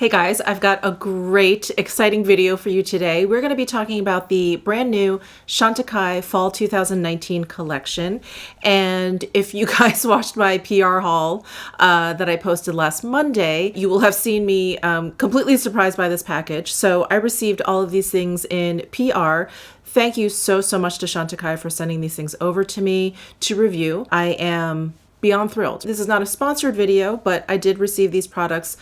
Hey guys, I've got a great, exciting video for you today. We're going to be talking about the brand new CHANTECAILLE Fall 2019 collection. And if you guys watched my PR haul that I posted last Monday, you will have seen me completely surprised by this package. So I received all of these things in PR. Thank you so much to CHANTECAILLE for sending these things over to me to review. I am beyond thrilled. This is not a sponsored video, but I did receive these products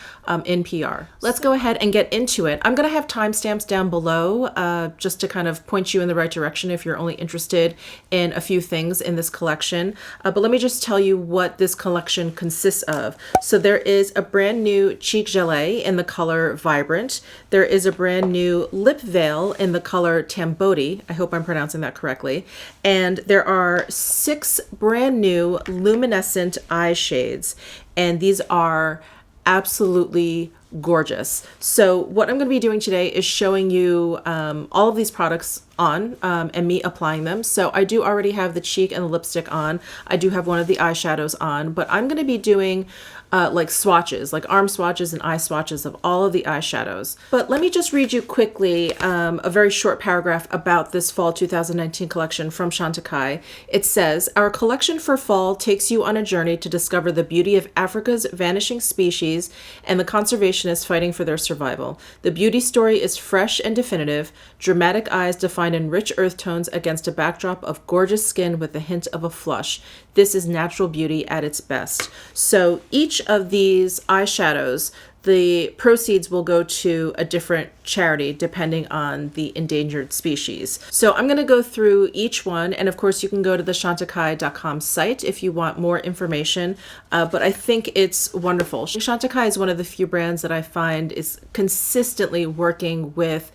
in PR. Let's go ahead and get into it. I'm gonna have timestamps down below just to kind of point you in the right direction if you're only interested in a few things in this collection. But let me just tell you what this collection consists of. So there is a brand new cheek Gelee in the color Vibrant. There is a brand new lip veil in the color Tamboti. I hope I'm pronouncing that correctly. And there are 6 brand new Luminescent Eye Shades, and these are absolutely gorgeous. So what I'm going to be doing today is showing you all of these products on and me applying them. So I do already have the cheek and the lipstick on. I do have one of the eyeshadows on, but I'm going to be doing like swatches, like arm swatches and eye swatches of all of the eyeshadows. But let me just read you quickly a very short paragraph about this Fall 2019 collection from CHANTECAILLE. It says, "Our collection for fall takes you on a journey to discover the beauty of Africa's vanishing species and the conservationists fighting for their survival. The beauty story is fresh and definitive, dramatic eyes defined in rich earth tones against a backdrop of gorgeous skin with a hint of a flush. This is natural beauty at its best." So each of these eyeshadows, the proceeds will go to a different charity depending on the endangered species. So I'm going to go through each one, and of course you can go to the chantecaille.com site if you want more information, but I think it's wonderful. CHANTECAILLE is one of the few brands that I find is consistently working with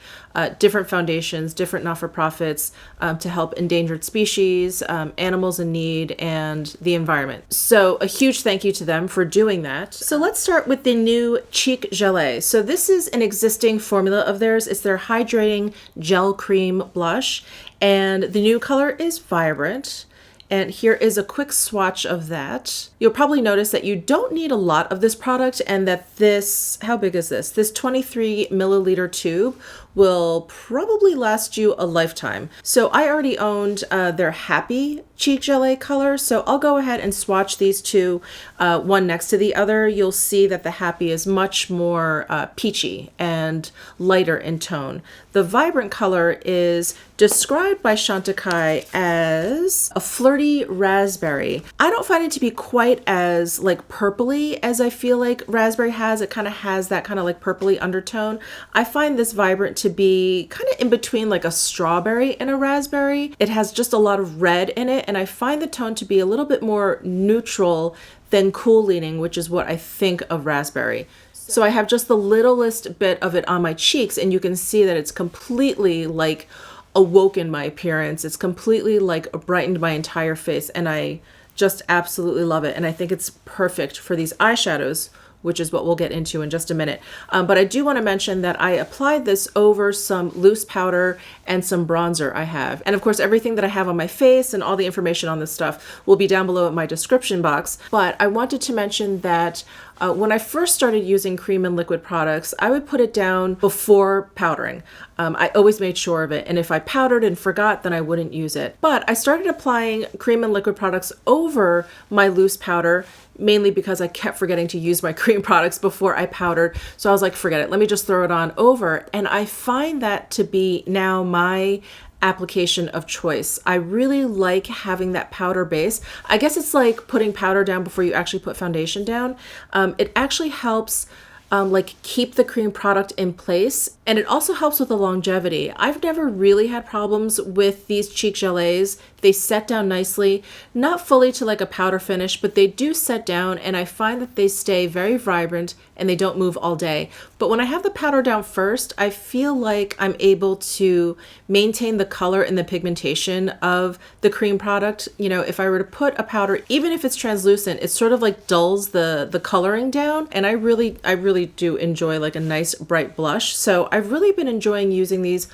different foundations, different not-for-profits to help endangered species, animals in need, and the environment. So a huge thank you to them for doing that. So let's start with the new Cheek Gelee. So this is an existing formula of theirs. It's their hydrating gel cream blush, and the new color is Vibrant. And here is a quick swatch of that. You'll probably notice that you don't need a lot of this product, and that this, how big is this? This 23 milliliter tube will probably last you a lifetime. So I already owned their Happy Cheek Gelee color, so I'll go ahead and swatch these two one next to the other. You'll see that the Happy is much more peachy and lighter in tone. The Vibrant color is described by CHANTECAILLE as a flirty raspberry. I don't find it to be quite as like purpley as I feel like raspberry has. It kind of has that kind of like purpley undertone. I find this Vibrant to be kind of in between like a strawberry and a raspberry. It has just a lot of red in it, and I find the tone to be a little bit more neutral than cool leaning, which is what I think of raspberry. So I have just the littlest bit of it on my cheeks, and you can see that it's completely like awoken my appearance. It's completely like brightened my entire face, and I just absolutely love it. And I think it's perfect for these eyeshadows, which is what we'll get into in just a minute. But I do want to mention that I applied this over some loose powder and some bronzer I have. And of course, everything that I have on my face and all the information on this stuff will be down below in my description box. But I wanted to mention that when I first started using cream and liquid products, I would put it down before powdering. I always made sure of it, and if I powdered and forgot, then I wouldn't use it. But I started applying cream and liquid products over my loose powder, mainly because I kept forgetting to use my cream products before I powdered. So I was like, forget it, let me just throw it on over. And I find that to be now my application of choice. I really like having that powder base. I guess it's like putting powder down before you actually put foundation down. It actually helps like keep the cream product in place, and it also helps with the longevity. I've never really had problems with these cheek Gelees. They set down nicely, not fully to like a powder finish, but they do set down, and I find that they stay very vibrant and they don't move all day. But when I have the powder down first, I feel like I'm able to maintain the color and the pigmentation of the cream product. You know, if I were to put a powder, even if it's translucent, it sort of like dulls the coloring down, and I really do enjoy like a nice bright blush. So I've really been enjoying using these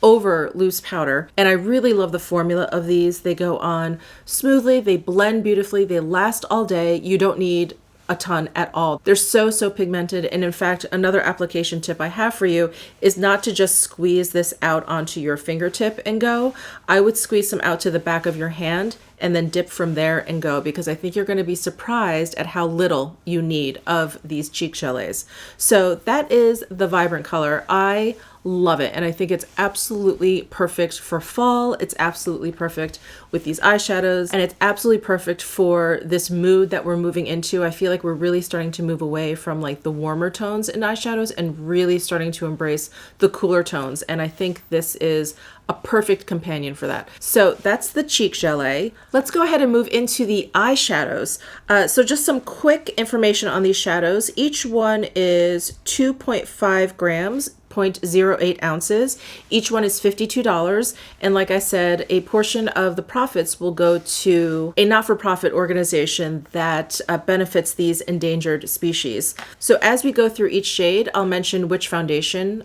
over loose powder, and I really love the formula of these. They go on smoothly, they blend beautifully, they last all day. You don't need a ton at all. They're so pigmented. And in fact, another application tip I have for you is not to just squeeze this out onto your fingertip and go. I would squeeze some out to the back of your hand and then dip from there and go, because I think you're going to be surprised at how little you need of these cheek gelées. So that is the Vibrant color. I love it, and I think it's absolutely perfect for fall. It's absolutely perfect with these eyeshadows, and it's absolutely perfect for this mood that we're moving into. I feel like we're really starting to move away from like the warmer tones in eyeshadows and really starting to embrace the cooler tones, and I think this is a perfect companion for that. So that's the cheek gelée. Let's go ahead and move into the eyeshadows. So just some quick information on these shadows. Each one is 2.5 grams, 0.08 ounces. Each one is $52. And like I said, a portion of the profits will go to a not-for-profit organization that benefits these endangered species. So as we go through each shade, I'll mention which foundation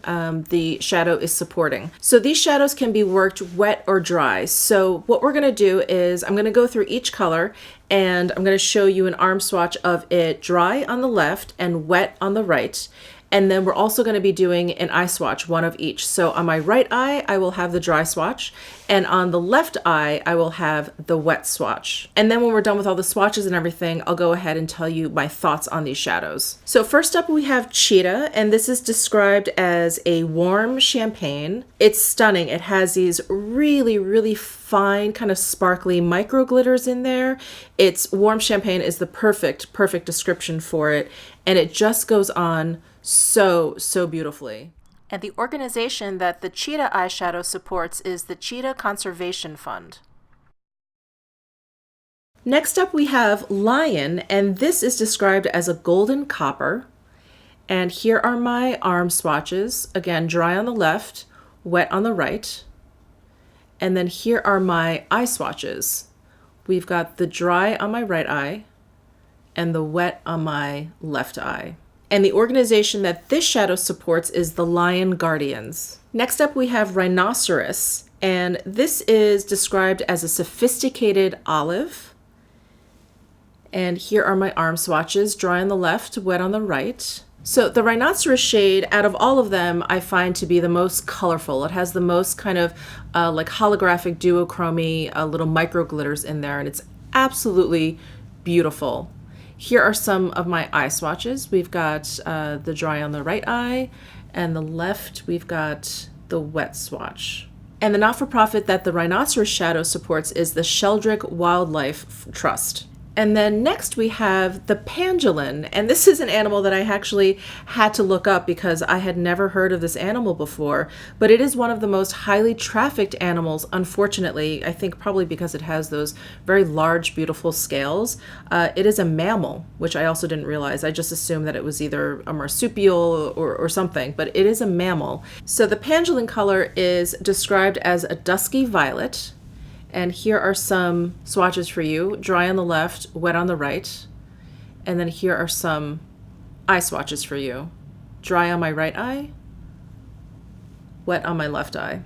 the shadow is supporting. So these shadows can be worked wet or dry. So what we're gonna do is I'm gonna go through each color and I'm gonna show you an arm swatch of it dry on the left and wet on the right. And then we're also going to be doing an eye swatch, one of each. So on my right eye, I will have the dry swatch. And on the left eye, I will have the wet swatch. And then when we're done with all the swatches and everything, I'll go ahead and tell you my thoughts on these shadows. So first up, we have Cheetah, and this is described as a warm champagne. It's stunning. It has these really fine, kind of sparkly micro glitters in there. It's warm champagne is the perfect description for it. And it just goes on so beautifully. And the organization that the Cheetah eyeshadow supports is the Cheetah Conservation Fund. Next up we have Lion, and this is described as a golden copper. And here are my arm swatches. Again, dry on the left, wet on the right. And then here are my eye swatches. We've got the dry on my right eye and the wet on my left eye. And the organization that this shadow supports is the Lion Guardians. Next up we have Rhinoceros, and this is described as a sophisticated olive. And here are my arm swatches, dry on the left, wet on the right. So the Rhinoceros shade, out of all of them, I find to be the most colorful. It has the most kind of like holographic duochromy, little micro glitters in there, and it's absolutely beautiful. Here are some of my eye swatches. We've got the dry on the right eye, and the left we've got the wet swatch. And the not-for-profit that the Rhinoceros shadow supports is the Sheldrick Wildlife Trust. And then next we have the pangolin, and this is an animal that I actually had to look up because I had never heard of this animal before, but it is one of the most highly trafficked animals, unfortunately. I think probably because it has those very large, beautiful scales. It is a mammal, which I also didn't realize. I just assumed that it was either a marsupial or something, but it is a mammal. So the pangolin color is described as a dusky violet. And here are some swatches for you. Dry on the left, wet on the right. And then here are some eye swatches for you. Dry on my right eye, wet on my left eye.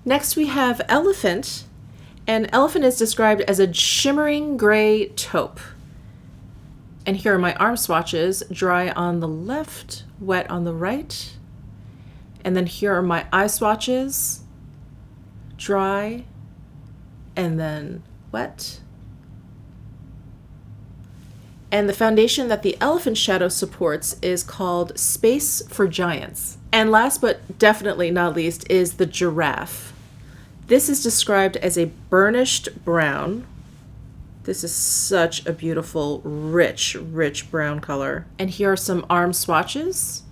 Next we have Elephant. And Elephant is described as a shimmering gray taupe. And here are my arm swatches. Dry on the left, wet on the right. And then here are my eye swatches. Dry, and then wet. And the foundation that the Elephant shadow supports is called Space for Giants. And last but definitely not least is the Giraffe. This is described as a burnished brown. This is such a beautiful, rich brown color. And here are some arm swatches.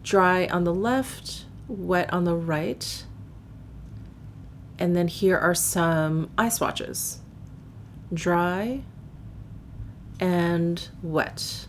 Dry on the left, wet on the right. And then here are some eye swatches. Dry and wet.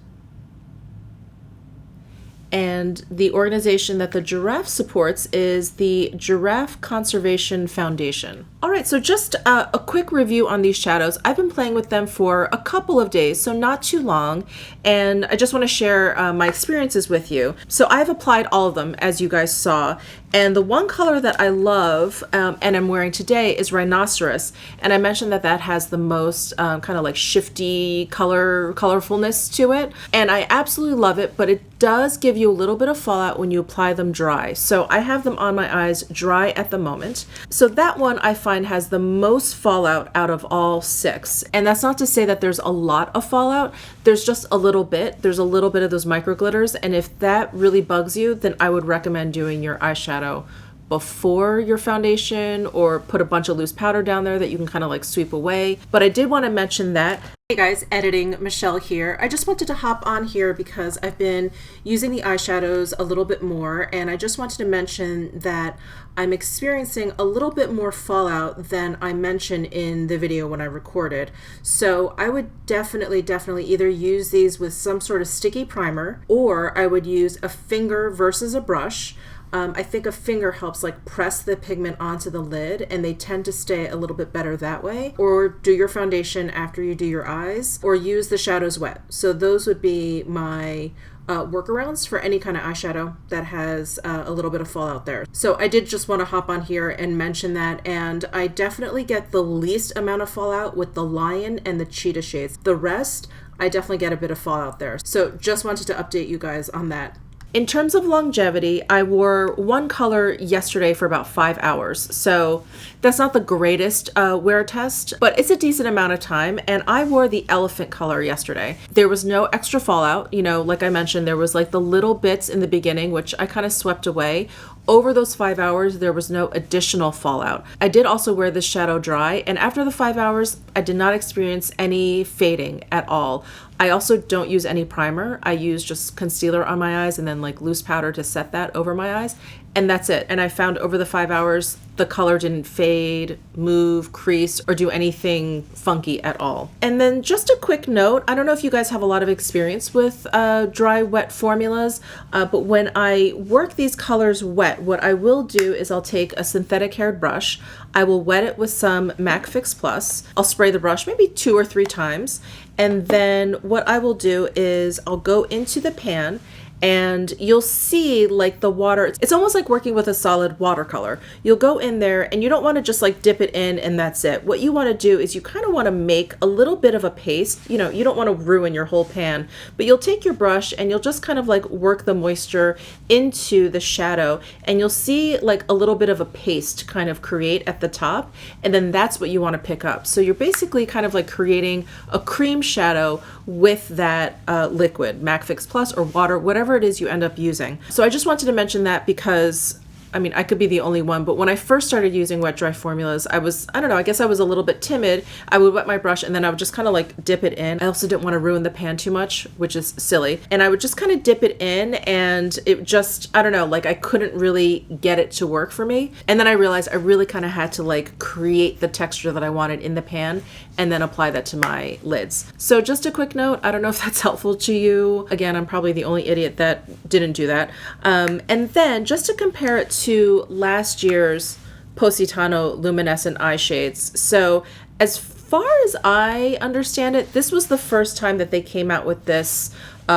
And the organization that the Giraffe supports is the Giraffe Conservation Foundation. All right, so just a quick review on these shadows. I've been playing with them for a couple of days, so not too long, and I just want to share my experiences with you. So I've applied all of them, as you guys saw, And the one color that I love and I'm wearing today is Rhinoceros. And I mentioned that that has the most kind of like shifty colorfulness to it. And I absolutely love it, but it does give you a little bit of fallout when you apply them dry. So I have them on my eyes dry at the moment. So that one I find has the most fallout out of all 6. And that's not to say that there's a lot of fallout. There's just a little bit. There's a little bit of those micro glitters. And if that really bugs you, then I would recommend doing your eyeshadow before your foundation, or put a bunch of loose powder down there that you can kind of like sweep away. But I did want to mention that. Hey guys, editing Michelle here. I just wanted to hop on here because I've been using the eyeshadows a little bit more, and I just wanted to mention that I'm experiencing a little bit more fallout than I mentioned in the video when I recorded. So I would definitely either use these with some sort of sticky primer, or I would use a finger versus a brush. I think a finger helps like press the pigment onto the lid, and they tend to stay a little bit better that way. Or do your foundation after you do your eyes, or use the shadows wet. So those would be my workarounds for any kind of eyeshadow that has a little bit of fallout there. So I did just want to hop on here and mention that, and I definitely get the least amount of fallout with the Lion and the Cheetah shades. The rest, I definitely get a bit of fallout there. So just wanted to update you guys on that. In terms of longevity, I wore one color yesterday for about 5 hours. So that's not the greatest wear test, but it's a decent amount of time. And I wore the elephant color yesterday. There was no extra fallout. You know, like I mentioned, there was like the little bits in the beginning, which I kind of swept away. Over those 5 hours, there was no additional fallout. I did also wear this shadow dry, and after the 5 hours, I did not experience any fading at all. I also don't use any primer. I use just concealer on my eyes and then like loose powder to set that over my eyes. And that's it. And I found over the 5 hours, the color didn't fade, move, crease, or do anything funky at all. And then just a quick note, I don't know if you guys have a lot of experience with dry, wet formulas, but when I work these colors wet, what I will do is I'll take a synthetic haired brush. I will wet it with some MAC Fix Plus. I'll spray the brush maybe 2 or 3 times. And then what I will do is I'll go into the pan, and you'll see like the water, it's almost like working with a solid watercolor. You'll go in there and you don't want to just like dip it in and that's it. What you want to do is you kind of want to make a little bit of a paste. You know, you don't want to ruin your whole pan, but you'll take your brush and you'll just kind of like work the moisture into the shadow, and you'll see like a little bit of a paste kind of create at the top, and then that's what you want to pick up. So you're basically kind of like creating a cream shadow with that liquid, MAC Fix Plus or water, whatever it is you end up using. So I just wanted to mention that because I mean, I could be the only one, but when I first started using wet dry formulas, I don't know, I guess I was a little bit timid. I would wet my brush and then I would just kind of like dip it in. I also didn't want to ruin the pan too much, which is silly. And I would just kind of dip it in, and it just, I don't know, like I couldn't really get it to work for me. And then I realized I really kind of had to like create the texture that I wanted in the pan and then apply that to my lids. So just a quick note, I don't know if that's helpful to you. Again, I'm probably the only idiot that didn't do that. And then just to compare it to last year's Positano Luminescent Eye Shades. So as far as I understand it, this was the first time that they came out with this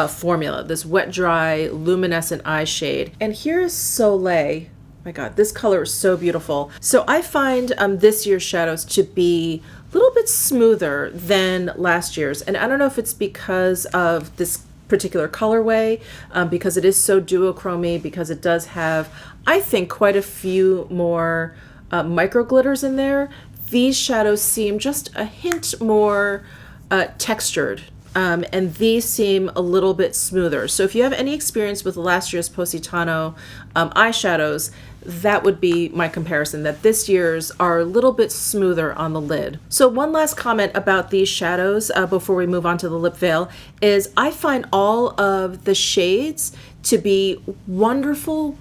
formula, this wet dry luminescent eye shade. And here is Soleil. My God, this color is so beautiful. So I find this year's shadows to be a little bit smoother than last year's. And I don't know if it's because of this particular colorway, because it is so duochromy, because it does have, I think, quite a few more micro glitters in there. These shadows seem just a hint more textured, and these seem a little bit smoother. So if you have any experience with last year's Positano eyeshadows, that would be my comparison, that this year's are a little bit smoother on the lid. So one last comment about these shadows before we move on to the lip veil is I find all of the shades to be wonderful,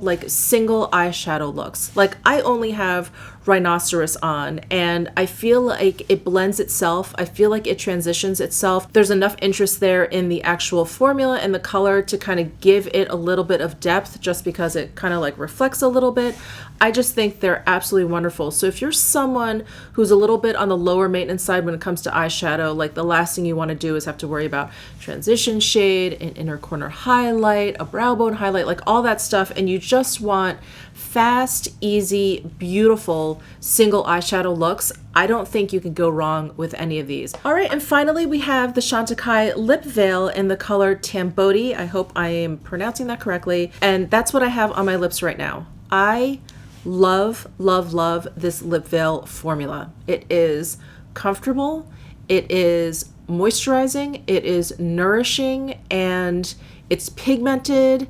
like single eyeshadow looks. Like I only have Rhinoceros on and I feel like it blends itself. I feel like it transitions itself. There's enough interest there in the actual formula and the color to kind of give it a little bit of depth, just because it kind of like reflects flex a little bit. I just think they're absolutely wonderful. So if you're someone who's a little bit on the lower maintenance side when it comes to eyeshadow, like the last thing you want to do is have to worry about transition shade, an inner corner highlight, a brow bone highlight, like all that stuff, and you just want fast, easy, beautiful single eyeshadow looks, I don't think you can go wrong with any of these. All right, and finally we have the Chantecaille lip veil in the color Tamboti. I hope I am pronouncing that correctly. And that's what I have on my lips right now. I love, love, love this lip veil formula. It is comfortable, it is moisturizing, it is nourishing, and it's pigmented.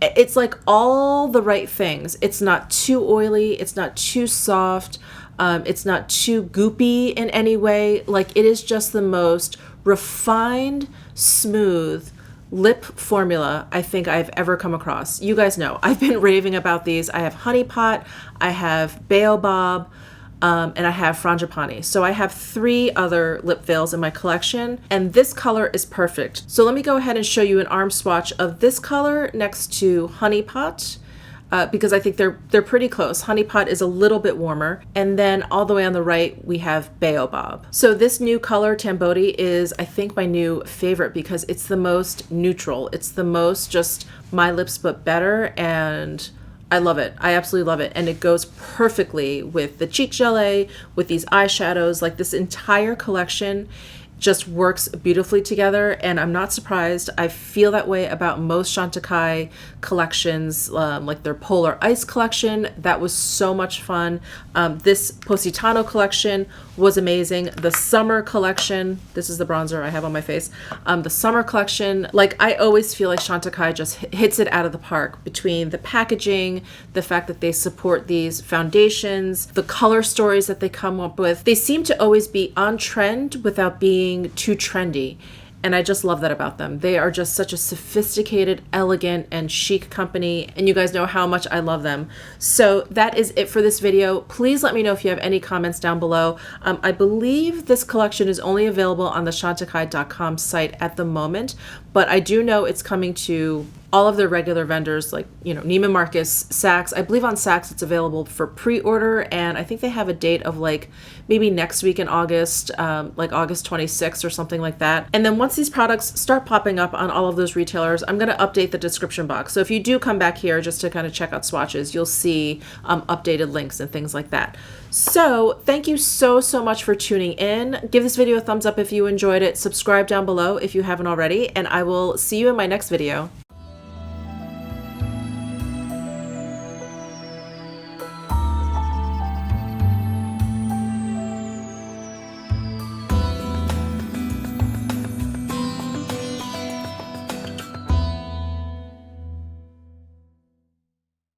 It's like all the right things. It's not too oily, it's not too soft, it's not too goopy in any way. Like, it is just the most refined, smooth lip formula I think I've ever come across. You guys know I've been raving about these. I have Honey Pot, I have Baobab, and I have Frangipani. So I have 3 other lip veils in my collection, and this color is perfect. So let me go ahead and show you an arm swatch of this color next to Honey Pot, because I think they're pretty close. Honey Pot is a little bit warmer, and then all the way on the right we have Baobab. So this new color, Tamboti, is I think my new favorite because it's the most neutral. It's the most just my lips but better, and I love it. I absolutely love it. And it goes perfectly with the cheek Gelee, with these eyeshadows. Like, this entire collection just works beautifully together, and I'm not surprised. I feel that way about most Chantecaille collections, like their Polar Ice collection. That was so much fun. This Positano collection was amazing. The summer collection, this is the bronzer I have on my face. The summer collection, like, I always feel like Chantecaille just hits it out of the park between the packaging, the fact that they support these foundations, the color stories that they come up with. They seem to always be on trend without being too trendy. And I just love that about them. They are just such a sophisticated, elegant, and chic company, and you guys know how much I love them. So that is it for this video. Please let me know if you have any comments down below. I believe this collection is only available on the chantecaille.com site at the moment, but I do know it's coming to all of their regular vendors, like, you know, Neiman Marcus, Saks. I believe on Saks it's available for pre-order, and I think they have a date of like maybe next week in August, like August 26th or something like that. And then once these products start popping up on all of those retailers, I'm going to update the description box. So if you do come back here just to kind of check out swatches, you'll see updated links and things like that. So thank you so much for tuning in. Give this video a thumbs up if you enjoyed it. Subscribe down below if you haven't already, and I will see you in my next video.